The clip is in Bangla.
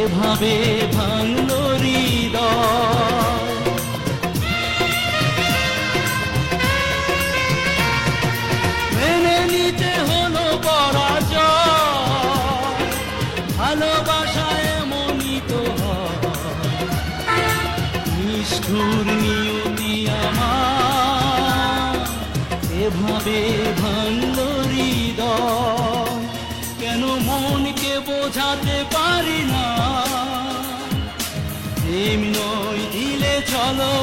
এভাবে ভাঙলো হৃদয়। মেনে নিতে হলো পরাজয়, ভালোবাসায় এমনই তো হয়। নিষ্ঠুর নিয়তি আমার এভাবে ভাঙলো হৃদয়। কেন মনকে বোঝাতে পারি না, প্রেম নয় দিলে চলো